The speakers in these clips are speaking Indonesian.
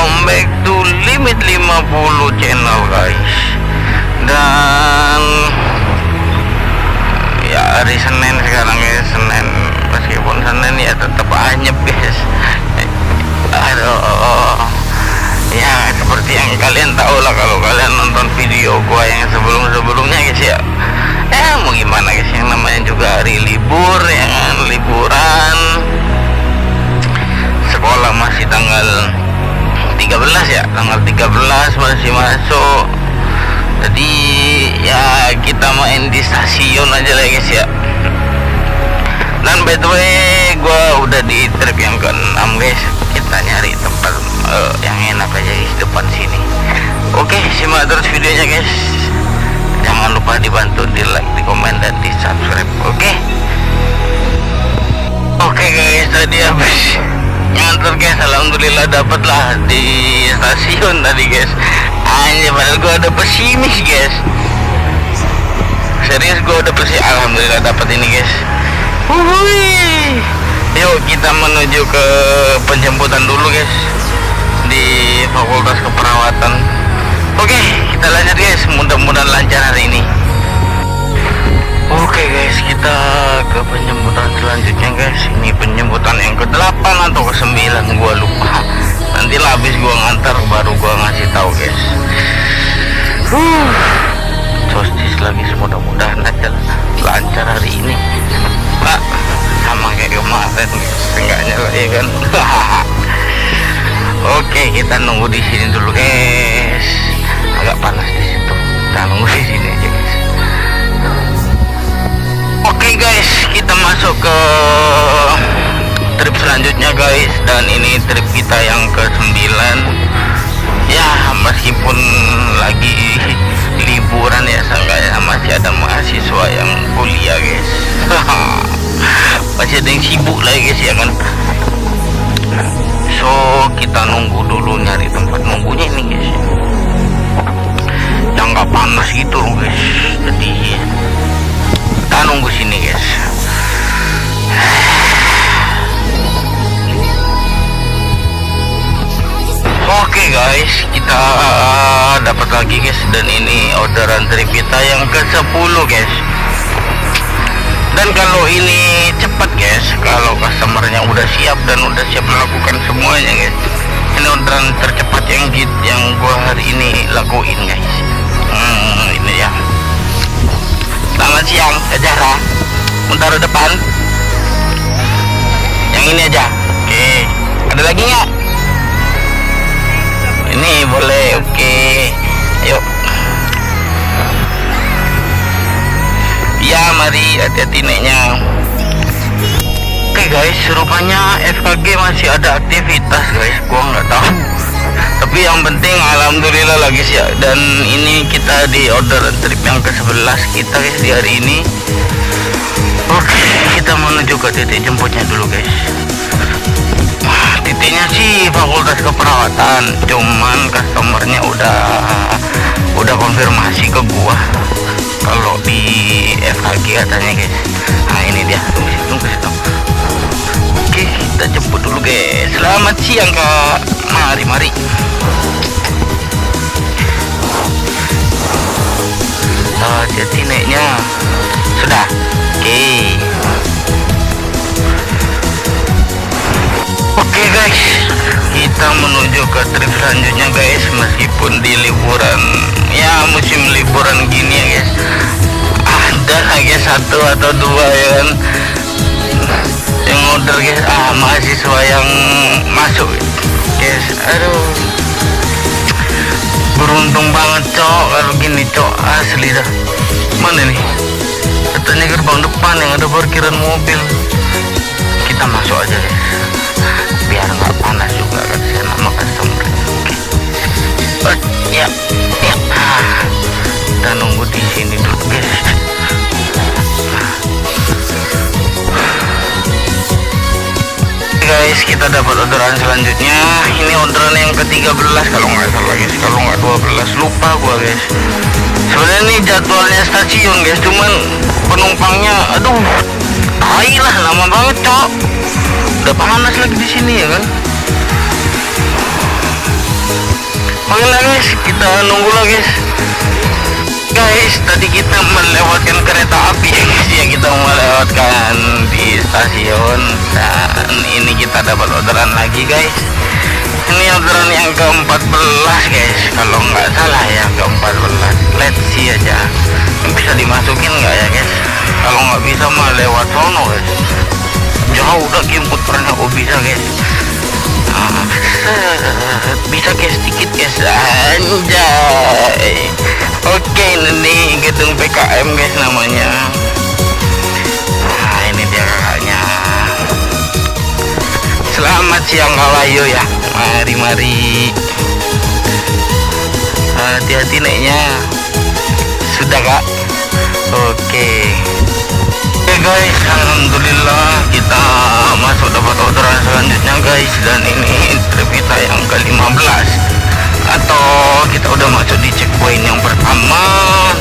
welcome back to Limit 50 channel guys. Dan ya hari Senin sekarang ya, Senin, meskipun Senin ya tetap anyep guys. Aduh, ya seperti yang kalian tahu lah kalau kalian nonton video gua yang sebelumnya guys ya. Mau gimana guys, yang namanya juga hari libur ya kan, liburan. Sekolah masih tanggal 13 ya, tanggal 13 masih masuk. Jadi ya kita main di stasiun aja lah guys ya. Dan by the way gue udah di trip yang ke-6 guys. Kita nyari tempat yang enak aja guys depan sini. Oke, simak terus videonya guys. Jangan lupa dibantu di like, di komen, dan di subscribe. Oke guys, tadi habis ngantor guys, alhamdulillah dapet lah di stasiun tadi guys. Anjir, padahal gue udah pesimis guys. Serius gue udah pesimis, alhamdulillah dapet ini guys. Wuih. Yuk kita menuju ke penjemputan dulu guys di Fakultas Keperawatan. Oke, kita lanjut guys, mudah-mudahan lancar hari ini. Oke guys, kita ke penjemputan selanjutnya guys. Ini penjemputan yang ke-8 atau ke-9 gua lupa. Nanti lah habis gua ngantar baru gua ngasih tahu guys. Sostis lagi, mudah-mudahan aja lancar hari ini. Pak, sama kayak kemarin guys, enggaknya lah ya kan. Oke, kita nunggu di sini dulu guys. Agak panas di situ. Kita nunggu di sini aja guys. Oke guys, kita masuk ke trip selanjutnya guys. Dan ini trip kita yang ke-9. Ya, meskipun lagi liburan ya, seenggaknya masih ada mahasiswa yang kuliah guys. Masih ada yang sibuk lagi guys ya kan. So kita nunggu dulu, nyari tempat nunggunya ini guys, yang gak panas gitu loh guys. Jadi kita nunggu sini guys. Oke guys, kita dapat lagi guys. Dan ini orderan trip kita yang ke-10 guys. Dan kalau ini cepat guys, kalau customernya udah siap dan udah siap melakukan semuanya guys, ini orderan tercepat yang gua hari ini lakuin guys. Ini ya. Selamat siang, Jara. Taruh depan. Yang ini aja. Oke. Ada lagi nggak? Ini boleh. Oke. Yuk. Ya, mari, hati-hati naiknya. Oke guys, rupanya FKG masih ada aktivitas guys. Gua nggak tahu. Tapi yang penting alhamdulillah lah guys ya. Dan ini kita di order trip yang ke-11 kita guys di hari ini. Oke, kita menuju ke titik jemputnya dulu guys. Titiknya sih Fakultas Keperawatan, cuman customernya udah konfirmasi ke gua kalau di FKG katanya guys. Nah ini dia, tunggu situ. Oke, kita jemput dulu guys. Selamat siang kak. Mari. Jadi naiknya sudah. Oke guys, kita menuju ke trip selanjutnya guys. Meskipun di liburan, ya musim liburan gini ya guys, ada lagi satu atau dua yang order guys. Mahasiswa yang masuk guys. Aduh, beruntung banget cok kalau gini cok, asli dah. Mana nih? Katanya gerbang depan yang ada parkiran mobil. Kita masuk aja guys, biar nggak panas juga kan sana sama customer. Ya. Kita nunggu di sini dulu guys. Guys, kita dapat orderan selanjutnya. Ini orderan yang ke-13 kalau nggak salah guys, kalau nggak 12, lupa gua guys. Sebenarnya ini jadwalnya stasiun guys, cuman penumpangnya aduh lah lama banget cok. Udah panas lagi di sini ya kan. Oke lah guys, kita nunggu lah guys. Guys, tadi kita melewatkan kereta api ya guys, ya kita melewatkan di stasiun, dan ini kita dapat orderan lagi guys. Ini orderan yang ke-14 guys, kalau nggak salah ya, ke-14. Let's see aja bisa dimasukin nggak ya guys. Kalau nggak bisa mah lewat sono guys, jauh udah jemput pernah. Oh bisa guys, bisa guys, dikit guys, anjay. Oke, ini gedung PKM guys namanya. Nah ini dia kakaknya. Selamat siang Kalayo ya, mari hati-hati naiknya. Sudah kak? Oke guys, alhamdulillah kita masuk dapat orderan selanjutnya guys, dan ini trip kita yang ke-15, atau kita udah masuk di checkpoint yang pertama,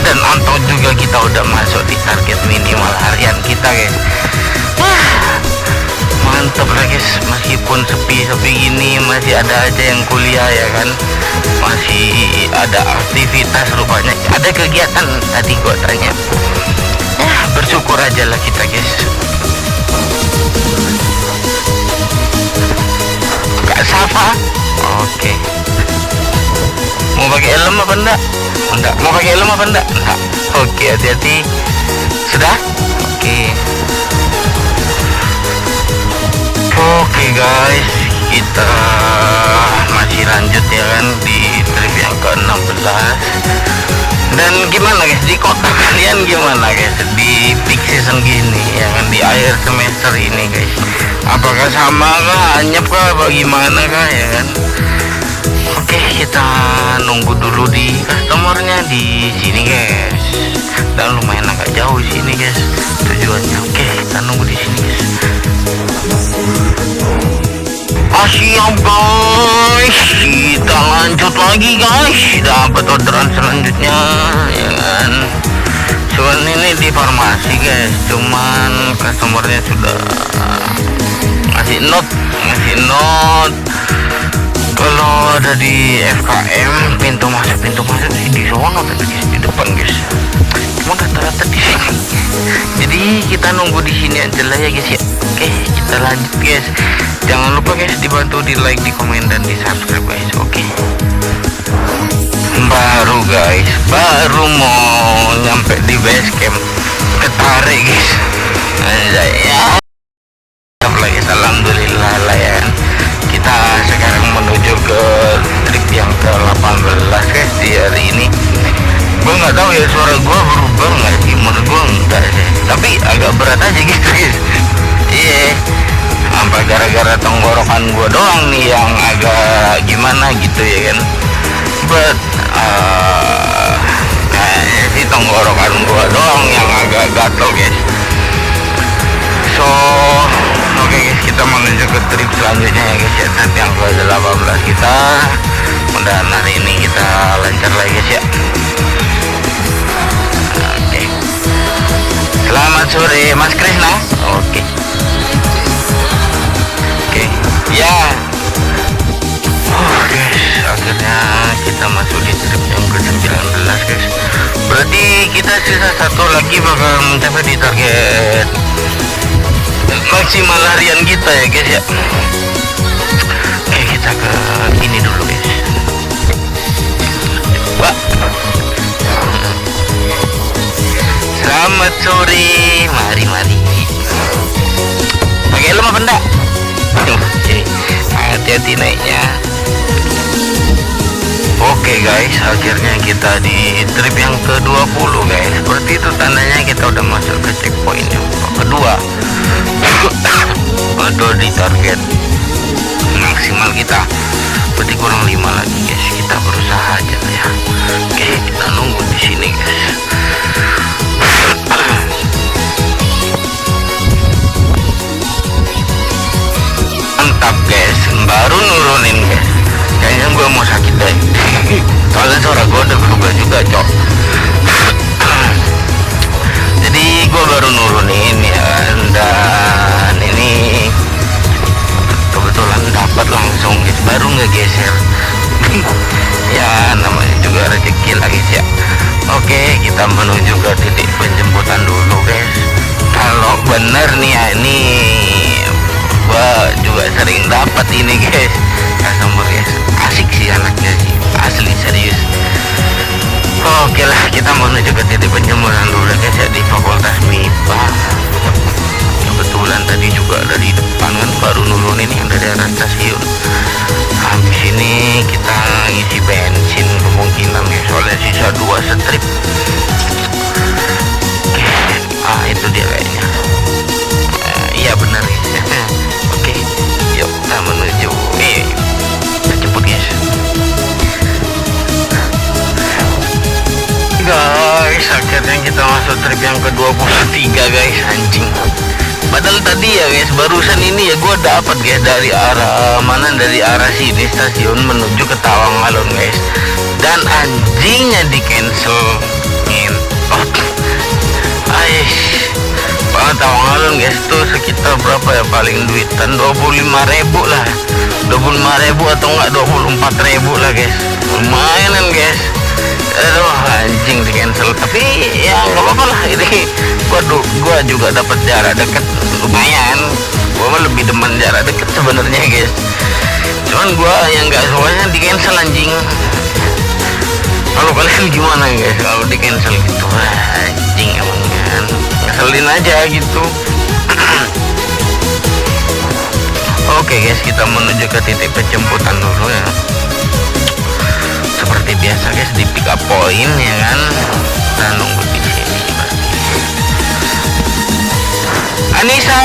dan atau juga kita udah masuk di target minimal harian kita guys. Mantap lah guys, meskipun sepi-sepi gini masih ada aja yang kuliah ya kan, masih ada aktivitas, rupanya ada kegiatan. Tadi gua tanya, bersyukur aja lah kita guys. Kak Safa, oke. Mau pakai helm apa enggak? Enggak. Mau pakai helm apa enggak? Enggak. Oke, hati-hati. Sudah? Oke guys, kita masih lanjut ya kan di trip yang ke-16. Dan gimana guys, di kota kalian gimana guys di peak season gini ya kan, di akhir semester ini guys? Apakah sama kah, anyep kah, bagaimana kah ya kan? Oke, kita nunggu dulu di customernya di sini guys, dan lumayan agak jauh sini guys tujuannya. Oke, kita nunggu di sini guys. Siap guys, kita lanjut lagi guys, dapat orderan selanjutnya ya kan. Cuman ini di farmasi guys, cuman customernya sudah ngasih note kalau ada di FKM pintu masuk sih di sono, tapi guys di depan guys, cuma rata-rata di sini. Jadi kita nunggu di sini aja lah ya guys ya. Oke, kita lanjut guys. Jangan lupa guys dibantu di like, di komen, dan di subscribe guys. Oke. Baru mau nyampe di base camp, ketarik guys. Ya. Lagi alhamdulillah lah ya. Kita sekarang menuju ke trip yang ke-18 guys di hari ini. Gue nggak tahu ya suara gue berubah nggak sih, menurut gue enggak sih, tapi agak berat aja gitu guys. Iya, sampai gara-gara tenggorokan gue doang nih yang agak gimana gitu ya kan. But kayaknya sih tenggorokan gue doang yang agak gatel guys. So oke guys, kita menuju ke trip selanjutnya ya guys ya, trip yang ke-18 kita. Mudah-mudahan hari ini kita lancar lagi guys ya. Oke, selamat sore Mas Krisna. Oke ya. Guys, akhirnya kita masuk di trip yang ke-19 guys. Berarti kita sisa satu lagi bakal mencapai di target maksimal harian kita ya guys ya. Oke, kita ke ini dulu guys. Pak, selamat sore, mari pakai helm apa enggak? Oke, hati-hati naiknya. Oke guys, akhirnya kita di trip yang ke-20 guys. Seperti itu tandanya kita udah masuk ke checkpoint yang kedua. Atau di target maksimal kita. Berarti kurang 5 lagi guys. Kita berusaha aja ya. Oke, kita nunggu di sini guys. Mantap guys, baru nurunin guys. Kayaknya gue mau sakit deh. Soalnya suara gue udah berubah juga cok. Jadi gue baru nurunin ya, dan ini kebetulan dapat langsung guys, baru ngegeser. Ya kita menuju ke titik penjemputan dulu guys. Kalau bener nih ya, ini gua juga sering dapat ini guys, customer guys, asik sih anaknya sih, asli serius. Oke lah, kita menuju ke titik penjemputan dulu guys ya, di Fakultas MIPA. Kebetulan tadi juga dari depan kan baru nurunin yang dari arah stasiun. Habis ini kita ngisi bensin kemungkinan ya, soalnya sisa 2 strip. Itu dia kayaknya. Iya benar guys. Oke, yuk kita menuju. Kita jemput guys. Guys, akhirnya kita masuk trip yang ke-23 guys, anjing. Padahal tadi ya guys, barusan ini ya gue dapat guys dari arah mana, dari arah sini stasiun menuju ke Tawangalun guys, dan anjingnya di cancel. Tawangalun guys tuh sekitar berapa ya, paling duitan 25.000 lah, 25.000 atau enggak 24.000 lah guys, lumayan kan guys. Aduh anjing di cancel, tapi ya nggak apa-apa lah, ini gua juga dapat jarak dekat lumayan. Gua mah lebih demen jarak dekat sebenarnya guys, cuman gua yang nggak soalnya di cancel anjing. Kalau kalian gimana guys kalau di cancel gitu? Anjing emang kan, ngeselin aja gitu. Oke guys, kita menuju ke titik penjemputan dulu ya. Seperti biasa guys, di pick up point ya kan. Kita nunggu di sini pasti. Anissa,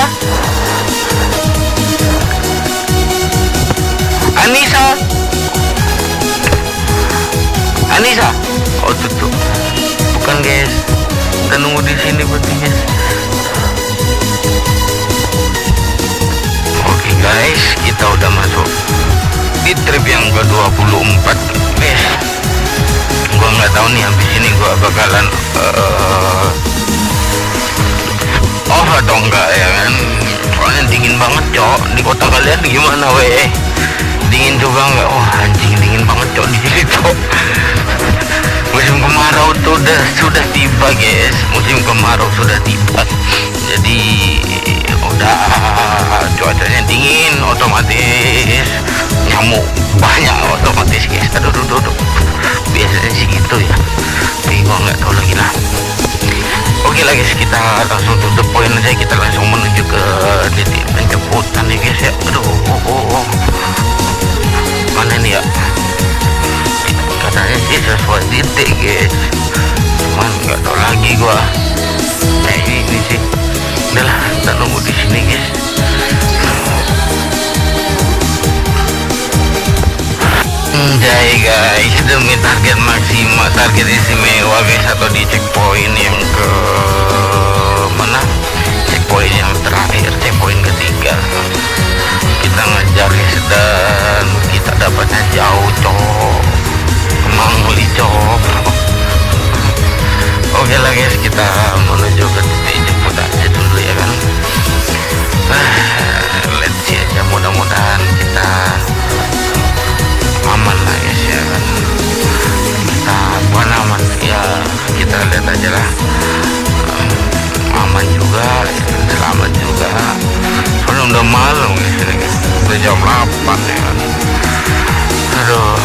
Anissa, Anissa. Oh tutup. Bukan guys. Kita nunggu di sini berarti guys. Oke guys, kita udah masuk di trip yang ke-24 guys. Gua nggak tahu nih habis ini gua bakalan off atau enggak ya kan. Soalnya dingin banget cok. Di kota kalian gimana weh? Dingin juga nggak? Oh anjing dingin banget cok di sini cok. Musim kemarau tuh sudah tiba guys. Musim kemarau sudah tiba. Jadi udah cuacanya dingin, otomatis nyamuk banyak otomatis guys. Aduh. Biasanya sih gitu ya, tapi gua nggak tahu lagi lah. Oke lah guys, kita langsung to the point aja. Kita langsung menuju ke titik penjemputan nih guys ya. Aduh, mana nih ya? Katanya sih sesuai titik guys, cuman nggak tahu lagi gua. Ini sih. Udahlah, kita nunggu di sini guys. Anjay guys, demi target maksimal, target istimewa guys, atau di checkpoint yang ke mana? Checkpoint yang terakhir, checkpoint ketiga. Kita ngejar guys dan kita dapatnya jauh cok, Kemangli cok. Oke lah guys, kita menuju ke titik jemput aja dulu ya kan. Let's see aja, mudah-mudahan kita aman lah guys ya kan. Kita bukan aman ya, kita lihat aja lah. Aman juga, selamat juga. Soalnya udah malam guys ini guys, udah jam 8 ya kan. Aduh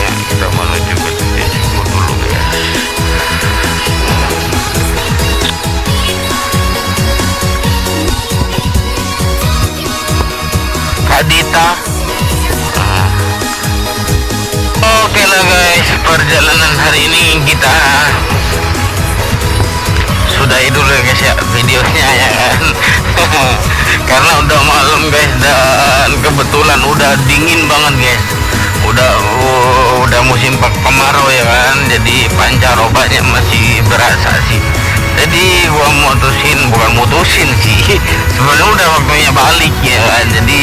ya, kita menuju ke titik jemput dulu guys. Kak Dita. Oke lah guys, perjalanan hari ini kita sudahi dulu ya guys ya videonya ya kan. Karena udah malam guys, dan kebetulan udah dingin banget guys. Udah musim kemarau ya kan, jadi pancarobannya masih berasa sih. Jadi gua bukan mutusin sih, sebenarnya udah waktunya balik ya kan. Jadi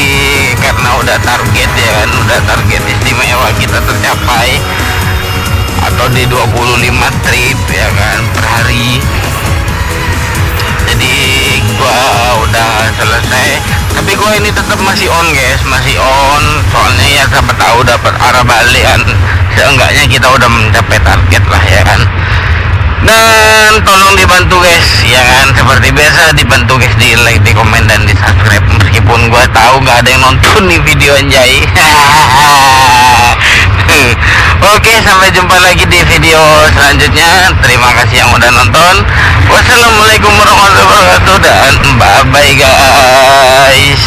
karena udah target ya kan, udah target istimewa kita tercapai, atau di 25 trip ya kan per hari. Jadi gua udah selesai, tapi gua ini tetap masih on guys, masih on. Soalnya ya siapa tahu dapat arah balik kan, seenggaknya kita udah mencapai target lah ya kan. Dan tolong dibantu guys ya kan, seperti biasa dibantu guys, di like, di komen, dan di subscribe, meskipun gue tahu nggak ada yang nonton nih video anjay. Oke, sampai jumpa lagi di video selanjutnya. Terima kasih yang udah nonton. Wassalamualaikum warahmatullahi wabarakatuh, dan bye bye guys.